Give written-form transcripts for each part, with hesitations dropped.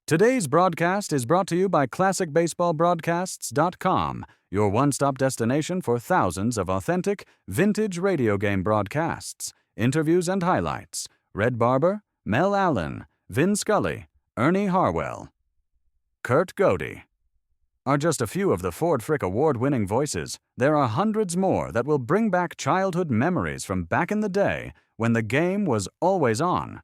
Today's broadcast is brought to you by ClassicBaseballBroadcasts.com, your one-stop destination for thousands of authentic, vintage radio game broadcasts, interviews and highlights. Red Barber, Mel Allen, Vin Scully, Ernie Harwell, Kurt Godey are just a few of the Ford Frick Award-winning voices. There are hundreds more that will bring back childhood memories from back in the day when the game was always on.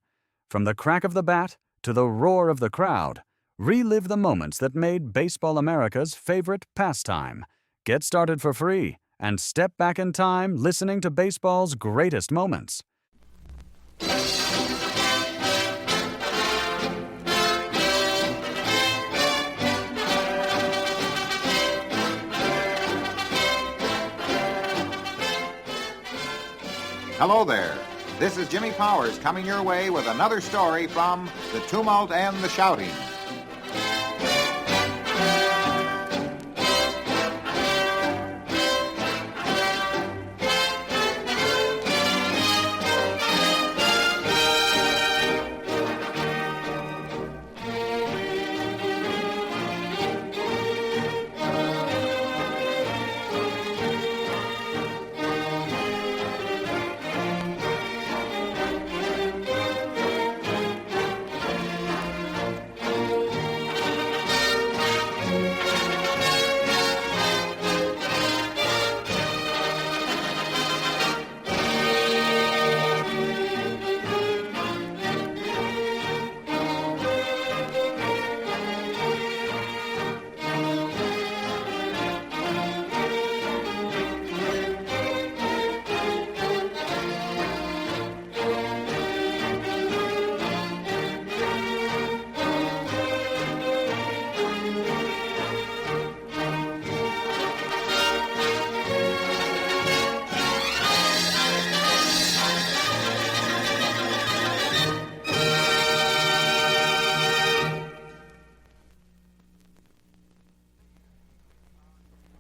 From the crack of the bat to the roar of the crowd, relive the moments that made Baseball America's favorite pastime. Get started for free and step back in time listening to baseball's greatest moments. Hello there. This is Jimmy Powers coming your way with another story from The Tumult and the Shouting.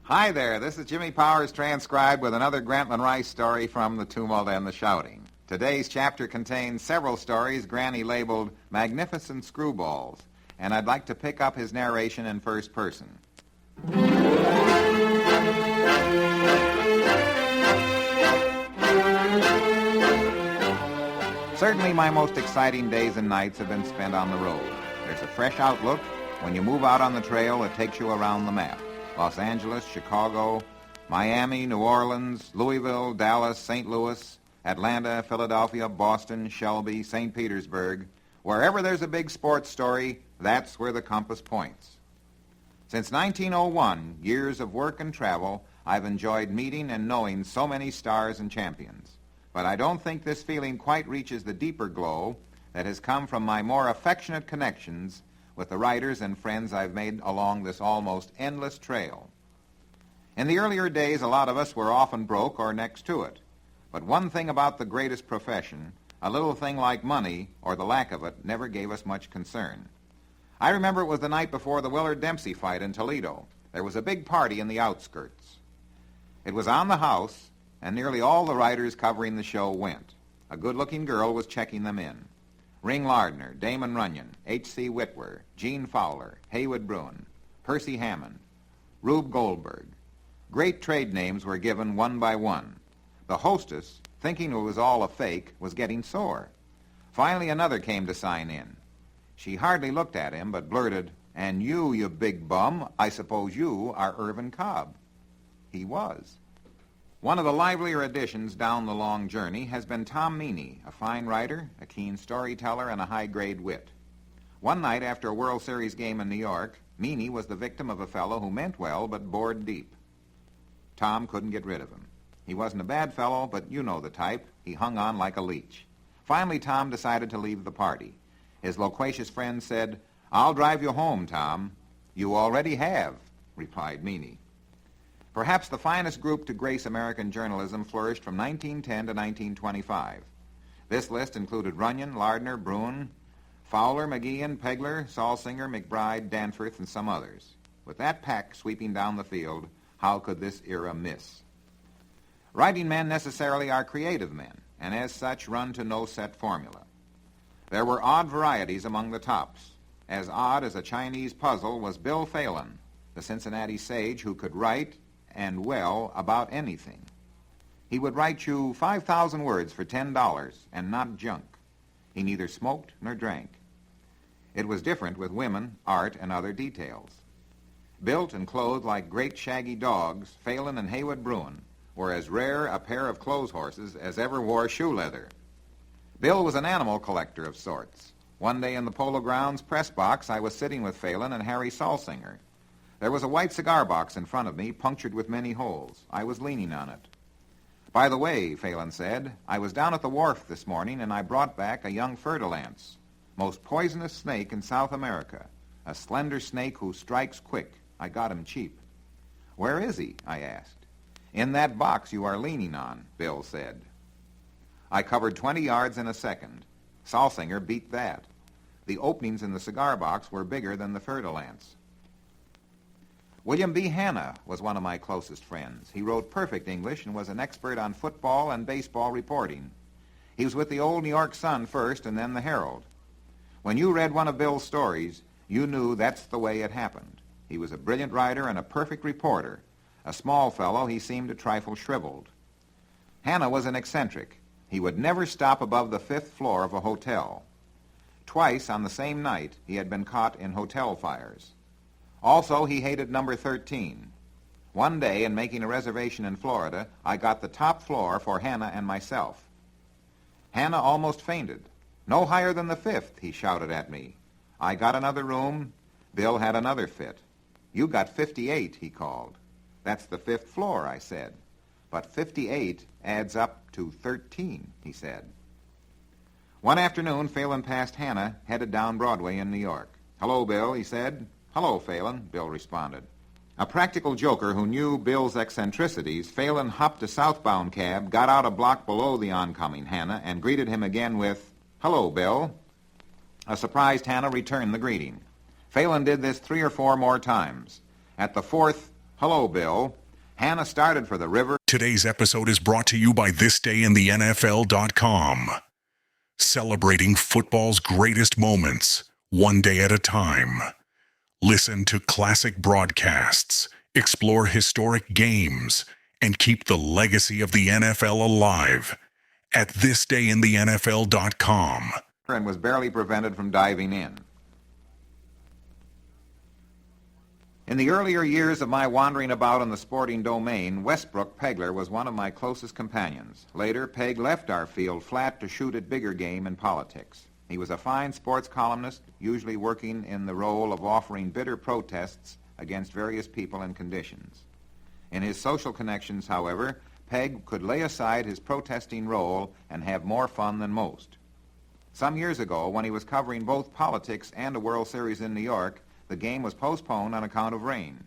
Hi there, this is Jimmy Powers transcribed with another Grantland Rice story from The Tumult and the Shouting. Today's chapter contains several stories Granny labeled Magnificent Screwballs, and I'd like to pick up his narration in first person. Certainly my most exciting days and nights have been spent on the road. There's a fresh outlook. When you move out on the trail, it takes you around the map. Los Angeles, Chicago, Miami, New Orleans, Louisville, Dallas, St. Louis, Atlanta, Philadelphia, Boston, Shelby, St. Petersburg. Wherever there's a big sports story, that's where the compass points. Since 1901, years of work and travel, I've enjoyed meeting and knowing so many stars and champions. But I don't think this feeling quite reaches the deeper glow that has come from my more affectionate connections with the writers and friends I've made along this almost endless trail. In the earlier days, a lot of us were often broke or next to it. But one thing about the greatest profession, a little thing like money, or the lack of it, never gave us much concern. I remember it was the night before the Willard Dempsey fight in Toledo. There was a big party in the outskirts. It was on the house, and nearly all the writers covering the show went. A good-looking girl was checking them in. Ring Lardner, Damon Runyon, H.C. Whitwer, Gene Fowler, Haywood Bruin, Percy Hammond, Rube Goldberg. Great trade names were given one by one. The hostess, thinking it was all a fake, was getting sore. Finally, another came to sign in. She hardly looked at him, but blurted, "And you big bum, I suppose you are Irvin Cobb." He was. One of the livelier additions down the long journey has been Tom Meany, a fine writer, a keen storyteller, and a high-grade wit. One night after a World Series game in New York, Meany was the victim of a fellow who meant well but bored deep. Tom couldn't get rid of him. He wasn't a bad fellow, but you know the type. He hung on like a leech. Finally, Tom decided to leave the party. His loquacious friend said, "I'll drive you home, Tom." "You already have," replied Meany. Perhaps the finest group to grace American journalism flourished from 1910 to 1925. This list included Runyon, Lardner, Bruin, Fowler, McGeehan, Pegler, Salsinger, McBride, Danforth, and some others. With that pack sweeping down the field, how could this era miss? Writing men necessarily are creative men, and as such run to no set formula. There were odd varieties among the tops. as odd as a Chinese puzzle, was Bill Phelan, the Cincinnati sage who could write, and well, about anything. He would write you 5,000 words for $10, and not junk. He neither smoked nor drank. It was different with women, art, and other details. Built and clothed like great shaggy dogs, Phelan and Haywood Bruin were as rare a pair of clothes horses as ever wore shoe leather. Bill was an animal collector of sorts. One day in the Polo Grounds press box, I was sitting with Phelan and Harry Salsinger. There was a white cigar box in front of me, punctured with many holes. I was leaning on it. "By the way," Phelan said, "I was down at the wharf this morning and I brought back a young fer-de-lance, most poisonous snake in South America, a slender snake who strikes quick. I got him cheap." "Where is he?" I asked. "In that box you are leaning on," Bill said. I covered 20 yards in a second. Salsinger beat that. The openings in the cigar box were bigger than the fer-de-lance. William B. Hanna was one of my closest friends. He wrote perfect English and was an expert on football and baseball reporting. He was with the old New York Sun first and then the Herald. When you read one of Bill's stories, you knew that's the way it happened. He was a brilliant writer and a perfect reporter. A small fellow, he seemed a trifle shriveled. Hanna was an eccentric. He would never stop above the 5th floor of a hotel. Twice on the same night, he had been caught in hotel fires. Also, he hated number 13. One day, in making a reservation in Florida, I got the top floor for Hanna and myself. Hanna almost fainted. "No higher than the 5th, he shouted at me. I got another room. Bill had another fit. "You got 58, he called. "That's the 5th floor, I said. "But 58 adds up to 13, he said. One afternoon, Phelan passed Hanna, headed down Broadway in New York. "Hello, Bill," he said. "Hello, Phelan," Bill responded. A practical joker who knew Bill's eccentricities, Phelan hopped a southbound cab, got out a block below the oncoming Hanna, and greeted him again with, "Hello, Bill." A surprised Hanna returned the greeting. Phelan did this 3 or 4 more times. At the 4th, "Hello, Bill," Hanna started for the river. Today's episode is brought to you by thisdayintheNFL.com. Celebrating football's greatest moments, one day at a time. Listen to classic broadcasts, explore historic games, and keep the legacy of the NFL alive at thisdayintheNFL.com. And was barely prevented from diving in. In the earlier years of my wandering about in the sporting domain, Westbrook Pegler was one of my closest companions. Later, Peg left our field flat to shoot at bigger game in politics. He was a fine sports columnist, usually working in the role of offering bitter protests against various people and conditions. In his social connections, however, Peg could lay aside his protesting role and have more fun than most. Some years ago, when he was covering both politics and a World Series in New York, the game was postponed on account of rain.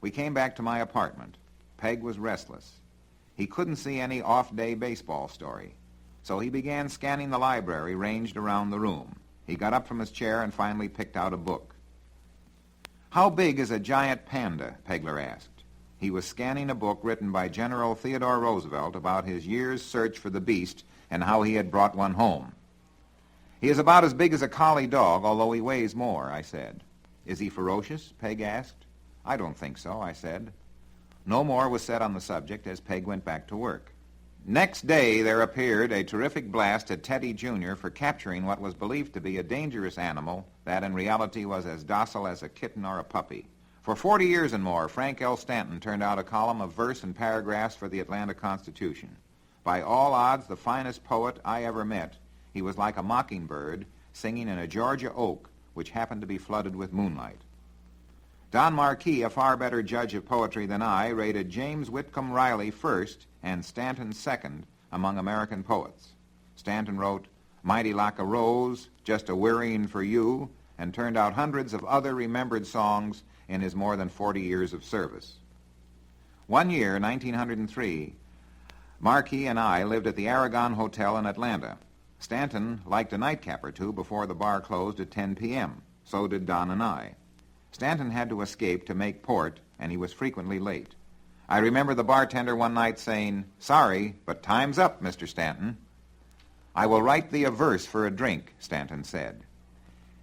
We came back to my apartment. Peg was restless. He couldn't see any off-day baseball story. So he began scanning the library ranged around the room. He got up from his chair and finally picked out a book. "How big is a giant panda?" Pegler asked. He was scanning a book written by General Theodore Roosevelt about his year's search for the beast and how he had brought one home. "He is about as big as a collie dog, although he weighs more," I said. "Is he ferocious?" Peg asked. "I don't think so," I said. No more was said on the subject as Peg went back to work. Next day, there appeared a terrific blast at Teddy Jr. for capturing what was believed to be a dangerous animal that in reality was as docile as a kitten or a puppy. For 40 years and more, Frank L. Stanton turned out a column of verse and paragraphs for the Atlanta Constitution. By all odds, the finest poet I ever met, he was like a mockingbird singing in a Georgia oak which happened to be flooded with moonlight. Don Marquis, a far better judge of poetry than I, rated James Whitcomb Riley first and Stanton second among American poets. Stanton wrote, "Mighty like a rose, just a wearying for you," and turned out hundreds of other remembered songs in his more than 40 years of service. One year, 1903, Marquis and I lived at the Aragon Hotel in Atlanta. Stanton liked a nightcap or two before the bar closed at 10 p.m. So did Don and I. Stanton had to escape to make port, and he was frequently late. I remember the bartender one night saying, "Sorry, but time's up, Mr. Stanton." "I will write thee a verse for a drink," Stanton said.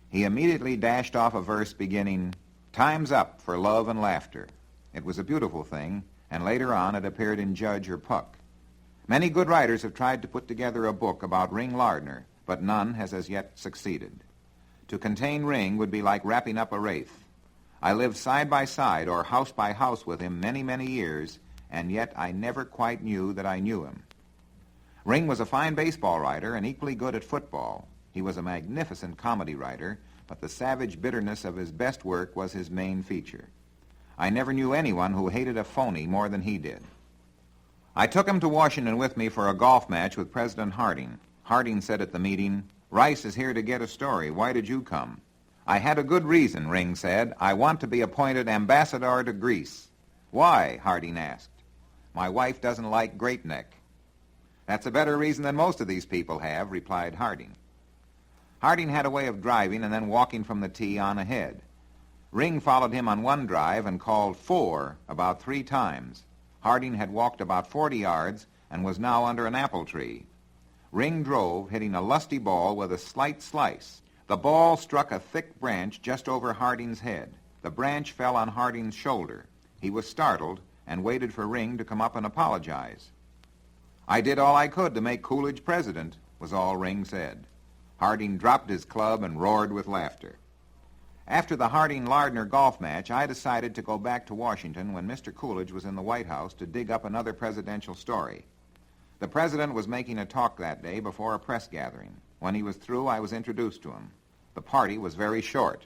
He immediately dashed off a verse beginning, "Time's up for love and laughter." It was a beautiful thing, and later on it appeared in Judge or Puck. Many good writers have tried to put together a book about Ring Lardner, but none has as yet succeeded. To contain Ring would be like wrapping up a wraith. I lived side by side or house by house with him many, many years, and yet I never quite knew that I knew him. Ring was a fine baseball writer and equally good at football. He was a magnificent comedy writer, but the savage bitterness of his best work was his main feature. I never knew anyone who hated a phony more than he did. I took him to Washington with me for a golf match with President Harding. Harding said at the meeting, "Rice is here to get a story. Why did you come?" "I had a good reason," Ring said. "I want to be appointed ambassador to Greece." "Why?" Harding asked. "My wife doesn't like Great Neck." "That's a better reason than most of these people have," replied Harding. Harding had a way of driving and then walking from the tee on ahead. Ring followed him on one drive and called 4 about 3 times. Harding had walked about 40 yards and was now under an apple tree. Ring drove, hitting a lusty ball with a slight slice. The ball struck a thick branch just over Harding's head. The branch fell on Harding's shoulder. He was startled and waited for Ring to come up and apologize. "I did all I could to make Coolidge president," was all Ring said. Harding dropped his club and roared with laughter. After the Harding-Lardner golf match, I decided to go back to Washington when Mr. Coolidge was in the White House to dig up another presidential story. The president was making a talk that day before a press gathering. When he was through, I was introduced to him. The party was very short.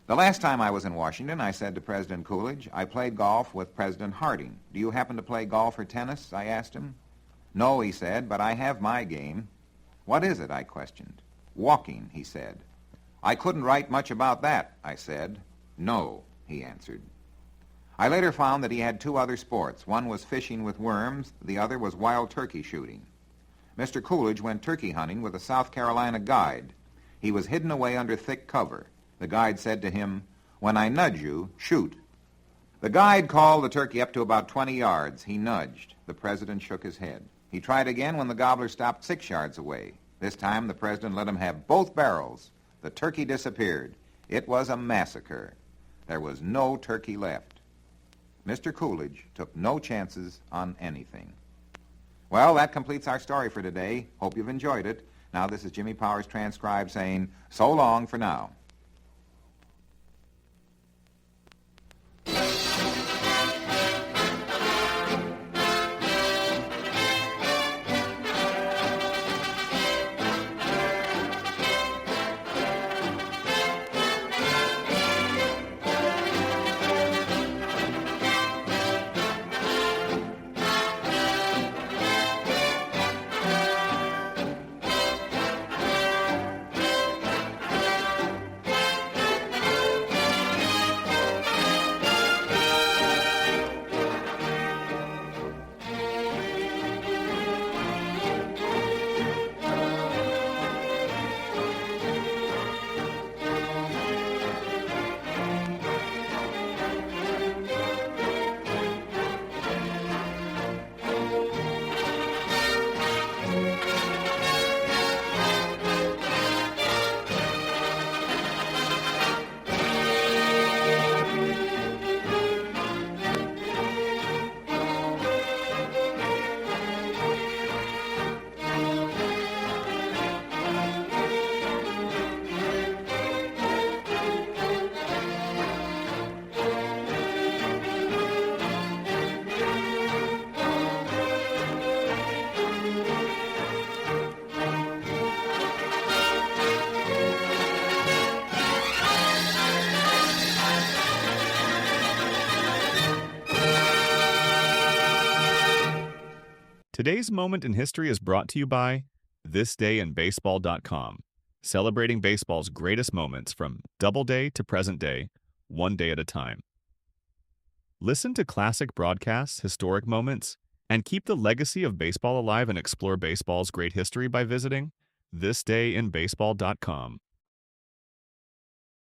The last time I was in Washington, I said to President Coolidge, "I played golf with President Harding. Do you happen to play golf or tennis?" I asked him. "No," he said, "but I have my game." "What is it?" I questioned. "Walking," he said. "I couldn't write much about that," I said. "No," he answered. I later found that he had 2 other sports. One was fishing with worms, the other was wild turkey shooting. Mr. Coolidge went turkey hunting with a South Carolina guide. He was hidden away under thick cover. The guide said to him, "When I nudge you, shoot." The guide called the turkey up to about 20 yards. He nudged. The president shook his head. He tried again when the gobbler stopped 6 yards away. This time the president let him have both barrels. The turkey disappeared. It was a massacre. There was no turkey left. Mr. Coolidge took no chances on anything. Well, that completes our story for today. Hope you've enjoyed it. Now this is Jimmy Powers transcribed saying, so long for now. Today's Moment in History is brought to you by thisdayinbaseball.com, celebrating baseball's greatest moments from Doubleday to present day, one day at a time. Listen to classic broadcasts, historic moments, and keep the legacy of baseball alive and explore baseball's great history by visiting thisdayinbaseball.com.